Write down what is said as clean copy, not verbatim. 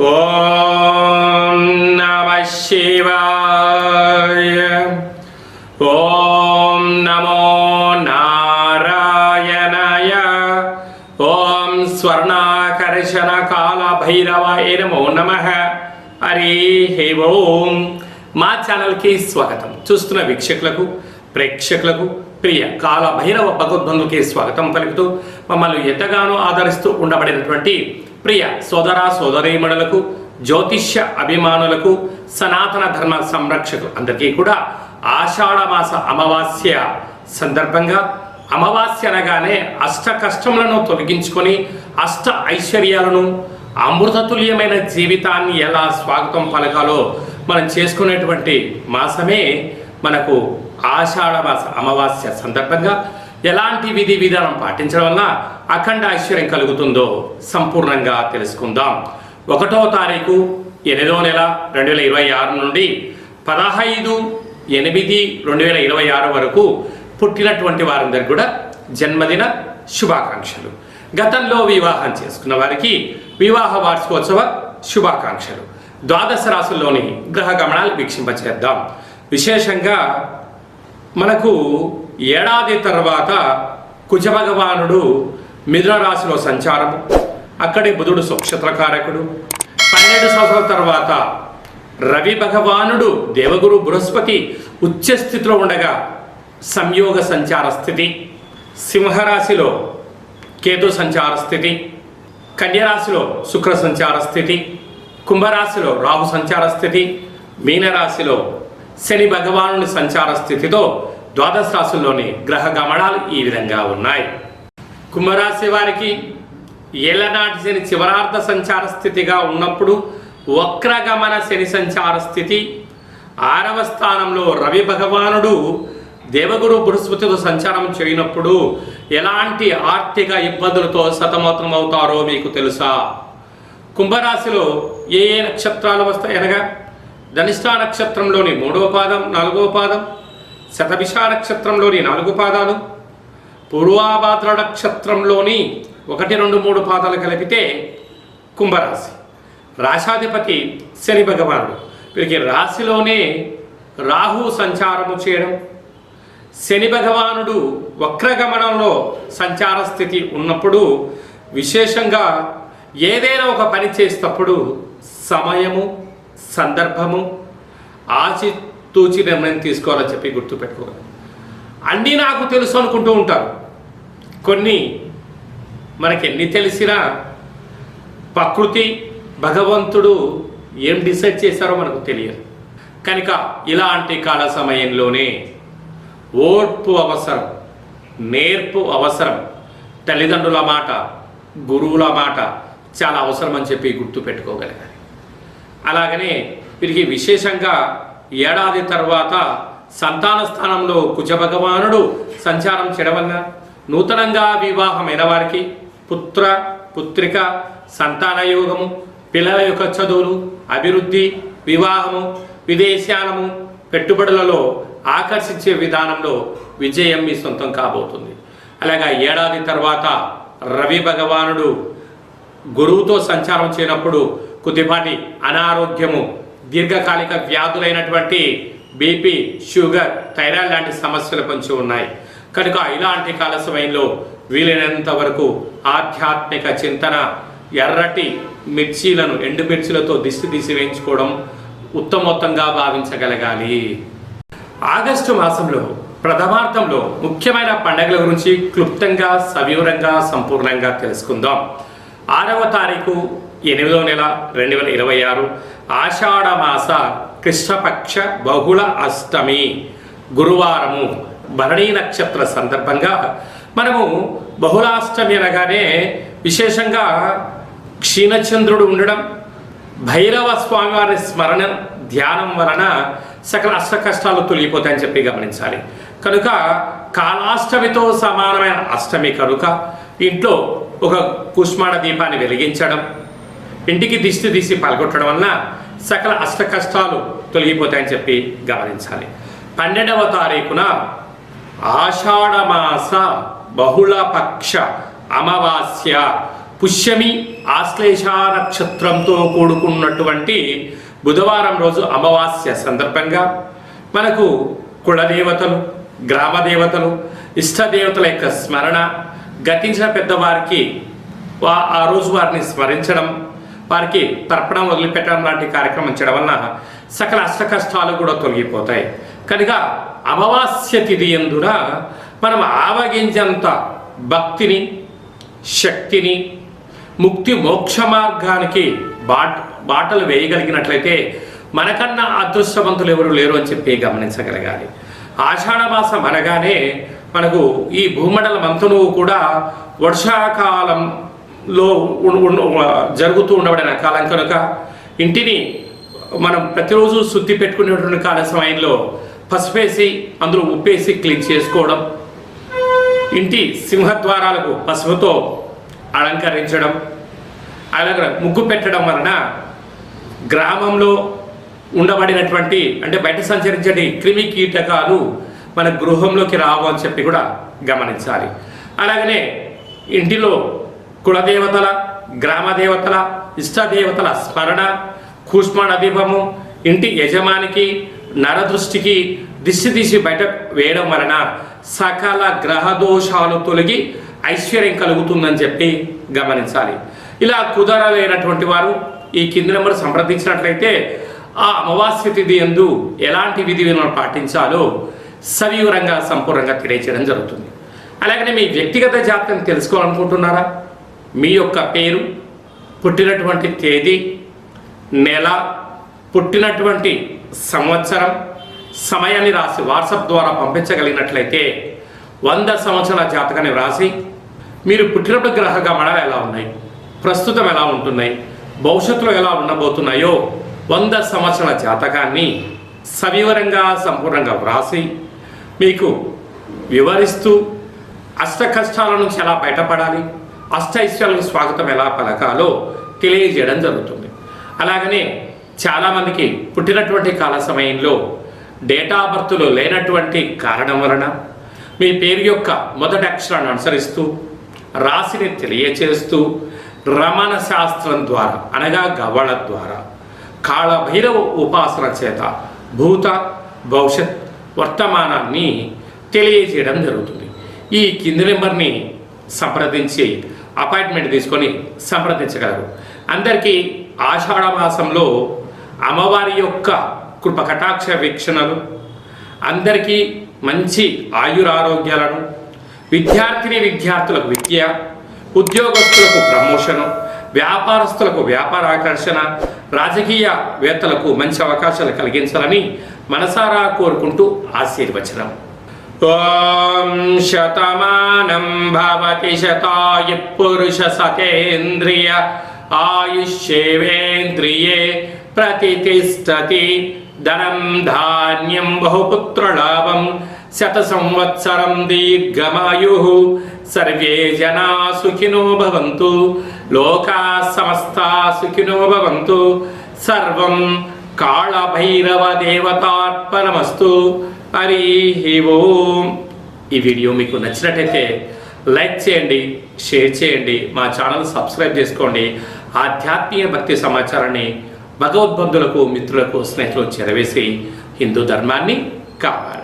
ఓం నమః శివాయ. ఓం నమో నారాయణాయ. ఓం స్వర్ణాకర్షణ కాల భైరవాయ నమో నమః. హరి ఓం. మా ఛానల్కి స్వాగతం. చూస్తున్న వీక్షకులకు ప్రేక్షకులకు ప్రియ కాల భైరవ భగవద్బంధుకి స్వాగతం పలుకుతూ మమ్మల్ని ఎంతగానో ఆదరిస్తూ ఉండబడినటువంటి ప్రియ సోదర సోదరీమణులకు, జ్యోతిష్య అభిమానులకు, సనాతన ధర్మ సంరక్షకులు అందరికీ కూడా ఆషాఢమాస అమావాస్య సందర్భంగా, అమావాస్య అనగానే అష్ట కష్టములను తొలగించుకొని అష్ట ఐశ్వర్యాలను, అమృతతుల్యమైన జీవితాన్ని ఎలా స్వాగతం పలకాలో మనం చేసుకునేటువంటి మాసమే మనకు ఆషాఢమాస అమావాస్య సందర్భంగా ఎలాంటి విధి విధానం పాటించడం వల్ల అఖండ ఐశ్వర్యం కలుగుతుందో సంపూర్ణంగా తెలుసుకుందాం. 1వ తారీఖు 8వ నెల 2026 నుండి 15/8/2026 వరకు పుట్టినటువంటి వారందరికీ కూడా జన్మదిన శుభాకాంక్షలు. గతంలో వివాహం చేసుకున్న వారికి వివాహ వార్షికోత్సవ శుభాకాంక్షలు. ద్వాదశ రాశుల్లోని గ్రహ గమనాలు వీక్షింపచేద్దాం. విశేషంగా మనకు ఏడాది తర్వాత కుజ భగవానుడు మిథున రాశిలో సంచారము, అక్కడే బుధుడు స్వక్షత్రకారకుడు. 12 సంవత్సరాల తర్వాత రవి భగవానుడు దేవగురు బృహస్పతి ఉచ్చస్థితిలో ఉండగా సంయోగ సంచార స్థితి, సింహరాశిలో కేతు సంచార స్థితి, కన్యరాశిలో శుక్ర సంచార స్థితి, కుంభరాశిలో రాహు సంచార స్థితి, మీనరాశిలో శని భగవానుని సంచార స్థితితో ద్వాదశ రాశుల్లోని గ్రహ గమనాలు ఈ విధంగా ఉన్నాయి. కుంభరాశి వారికి ఏళ్ళనాటి శని చివరార్ధ సంచార స్థితిగా ఉన్నప్పుడు వక్రగమన శని సంచార స్థితి, 6వ స్థానంలో రవి భగవానుడు దేవగురు బృహస్పతితో సంచారం చేయనప్పుడు ఎలాంటి ఆర్థిక ఇబ్బందులతో సతమతమవుతారో మీకు తెలుసా? కుంభరాశిలో ఏ నక్షత్రాలు వస్తాయి అనగా ధనిష్ఠ నక్షత్రంలోని 3వ పాదం, 4వ పాదం, శతభిష నక్షత్రంలోని 4 పాదాలు, పూర్వాభాద్ర నక్షత్రంలోని 1, 2, 3 పాదాలు కలిపితే కుంభరాశి. రాశాధిపతి శని భగవానుడు. వీరికి రాశిలోనే రాహు సంచారము చేయడం, శని భగవానుడు వక్రగమనంలో సంచార స్థితి ఉన్నప్పుడు విశేషంగా ఏదైనా ఒక పని చేసేటప్పుడు సమయము, సందర్భము ఆచితూచి నిర్ణయం తీసుకోవాలని చెప్పి గుర్తుపెట్టుకోవాలి. అన్నీ నాకు తెలుసు అనుకుంటూ ఉంటారు. కొన్ని మనకి ఎన్ని తెలిసినా ప్రకృతి భగవంతుడు ఏం డిసైడ్ చేశారో మనకు తెలియదు. కనుక ఇలాంటి కాల సమయంలోనే ఓర్పు అవసరం, నేర్పు అవసరం, తల్లిదండ్రుల మాట, గురువుల మాట చాలా అవసరం అని చెప్పి గుర్తుపెట్టుకోగలగాలి. అలాగనే వీరికి విశేషంగా ఏడాది తర్వాత సంతాన స్థానంలో కుజ భగవానుడు సంచారం చేయడం వల్ల నూతనంగా వివాహమైన వారికి పుత్ర పుత్రిక సంతాన యోగము, పిల్లల యొక్క చదువులు, అభివృద్ధి, వివాహము, విదేశాలము, పెట్టుబడులలో ఆకర్షించే విధానంలో విజయం మీ సొంతం కాబోతుంది. అలాగా ఏడాది తర్వాత రవి భగవానుడు గురువుతో సంచారం చేయనప్పుడు కొద్దిపాటి అనారోగ్యము, దీర్ఘకాలిక వ్యాధులైనటువంటి బీపీ, షుగర్, థైరాయిడ్ లాంటి సమస్యలు కొంచెం ఉన్నాయి. కనుక ఇలాంటి కాల సమయంలో వీలైనంత వరకు ఆధ్యాత్మిక చింతన, ఎర్రటి మిర్చీలను ఎండుమిర్చిలతో దిష్టి తీసి వేయించుకోవడం ఉత్తమోత్తంగా భావించగలగాలి. ఆగస్టు మాసంలో ప్రథమార్థంలో ముఖ్యమైన పండుగల గురించి క్లుప్తంగా, సవివరంగా, సంపూర్ణంగా తెలుసుకుందాం. 6వ తారీఖు 8వ నెల 2026 ఆషాఢమాస కృష్ణపక్ష బహుళ అష్టమి గురువారము, భరణీ నక్షత్ర సందర్భంగా మనము బహుళాష్టమి అనగానే విశేషంగా క్షీణచంద్రుడు ఉండడం, భైరవ స్వామివారి స్మరణ ధ్యానం వలన సకల అష్ట కష్టాలు తొలగిపోతాయని చెప్పి గమనించాలి. కనుక కాలాష్టమితో సమానమైన అష్టమి కనుక ఇంట్లో ఒక కుష్మాండ దీపాన్ని వెలిగించడం, ఇంటికి దిష్టి తీసి పలగొట్టడం వలన సకల అష్ట కష్టాలు తొలగిపోతాయని చెప్పి గమనించాలి. 12వ తారీఖున ఆషాఢమాస బహుళపక్ష అమావాస్య పుష్యమి ఆశ్లేష నక్షత్రంతో కూడుకున్నటువంటి బుధవారం రోజు అమావాస్య సందర్భంగా మనకు కులదేవతలు, గ్రామదేవతలు, ఇష్టదేవతల యొక్క స్మరణ, గతించిన పెద్దవారికి ఆ రోజు వారిని స్మరించడం, వారికి తర్పణం వదిలిపెట్టడం లాంటి కార్యక్రమం చేయడం వలన సకల అష్ట కష్టాలు కూడా తొలగిపోతాయి. కనుక అమావాస్య తిథి యందున మనం ఆవగించంత భక్తిని, శక్తిని, ముక్తి మోక్ష మార్గానికి బాటలు వేయగలిగినట్లయితే మనకన్నా అదృష్టవంతులు ఎవరు లేరు అని చెప్పి గమనించగలగాలి. ఆషాఢమాసం అనగానే మనకు ఈ భూమండలం అంతను కూడా వర్షాకాలంలో జరుగుతూ ఉండబడిన కాలం కనుక ఇంటిని మనం ప్రతిరోజు శుద్ధి పెట్టుకునేటువంటి కాల సమయంలో పసుపేసి అందులో ఉప్పేసి క్లీన్ చేసుకోవడం, ఇంటి సింహద్వారాలకు పసుపుతో అలంకరించడం, అలాగే ముగ్గు పెట్టడం వలన గ్రామంలో ఉండబడినటువంటి అంటే బయట సంచరించే క్రిమి కీటకాలు మన గృహంలోకి రావు అని చెప్పి కూడా గమనించాలి. అలాగనే ఇంటిలో కులదేవతల, గ్రామదేవతల, ఇష్టదేవతల స్మరణ, కూష్మాణ దీపము ఇంటి యజమానికి నరదృష్టికి దిష్టి తీసి బయట వేయడం వలన సకల గ్రహ దోషాలు తొలగి ఐశ్వర్యం కలుగుతుందని చెప్పి గమనించాలి. ఇలా కుదరలేనటువంటి వారు ఈ కింది నెంబర్ సంప్రదించినట్లయితే ఆ అమావాస్య తిథి యందు ఎలాంటి విధి విధానాలు పాటించాలో సవివరంగా సంపూర్ణంగా తెలియచేయడం జరుగుతుంది. అలాగనే మీ వ్యక్తిగత జాతకం తెలుసుకోవాలనుకుంటున్నారా? మీ యొక్క పేరు, పుట్టినటువంటి తేదీ, నెల, పుట్టినటువంటి సంవత్సరం, సమయాన్ని రాసి వాట్సాప్ ద్వారా పంపించగలిగినట్లయితే 100 సంవత్సరాల జాతకాన్ని వ్రాసి మీరు పుట్టినప్పుడు గ్రహ గమనాలు ఎలా ఉన్నాయి, ప్రస్తుతం ఎలా ఉంటున్నాయి, భవిష్యత్తులో ఎలా ఉండబోతున్నాయో 100 సంవత్సరాల జాతకాన్ని సవివరంగా సంపూర్ణంగా వ్రాసి మీకు వివరిస్తూ అష్ట కష్టాల నుంచి ఎలా బయటపడాలి, అష్ట ఐశ్వర్యాలకు స్వాగతం ఎలా పలకాలో తెలియజేయడం జరుగుతుంది. అలాగనే చాలామందికి పుట్టినటువంటి కాల సమయంలో డేటా ఆఫ్ బర్త్లో లేనటువంటి కారణం వలన మీ పేరు యొక్క మొదటి అక్షరాన్ని అనుసరిస్తూ రాశిని తెలియచేస్తూ రమణ శాస్త్రం ద్వారా అనగా గవ్వళ ద్వారా కాళభైరవ ఉపాసన చేత భూత, భవిష్యత్, వర్తమానాన్ని తెలియజేయడం జరుగుతుంది. ఈ కింది నెంబర్ని సంప్రదించి అపాయింట్మెంట్ తీసుకొని సంప్రదించగలరు. అందరికీ ఆషాఢ మాసంలో అమ్మవారి యొక్క కృప కటాక్ష వీక్షణలు, అందరికీ మంచి ఆయురారోగ్యాలను, విద్యార్థులకు విద్య, ఉద్యోగస్తులకు ప్రమోషను, వ్యాపారస్తులకు వ్యాపార ఆకర్షణ, రాజకీయవేత్తలకు మంచి అవకాశాలు కలిగించాలని మనసారా కోరుకుంటూ ఆశీర్వచనం. ఓం శతమానం భవతి శతాయు పురుష సతేంద్రియ ఆయుష్యేవేంద్రియే ప్రతిష్టతి ధనం ధాన్యం బహుపుత్రలాభం శత సంవత్సరం దీర్ఘమాయు సర్వే జనా సుఖినో భవంతు లోకా సమస్తా సుఖినో భవంతు సర్వం కాళభైరవ దేవతార్పణమస్తు. హరి ఓం. ఈ వీడియో మీకు నచ్చినట్టయితే లైక్ చేయండి, షేర్ చేయండి, మా ఛానల్ సబ్స్క్రైబ్ చేసుకోండి. ఆధ్యాత్మిక భక్తి సమాచారాన్ని భగవద్బంధులకు, మిత్రులకు, స్నేహితులకు చేరవేసి హిందూ ధర్మాన్ని కాపాడండి.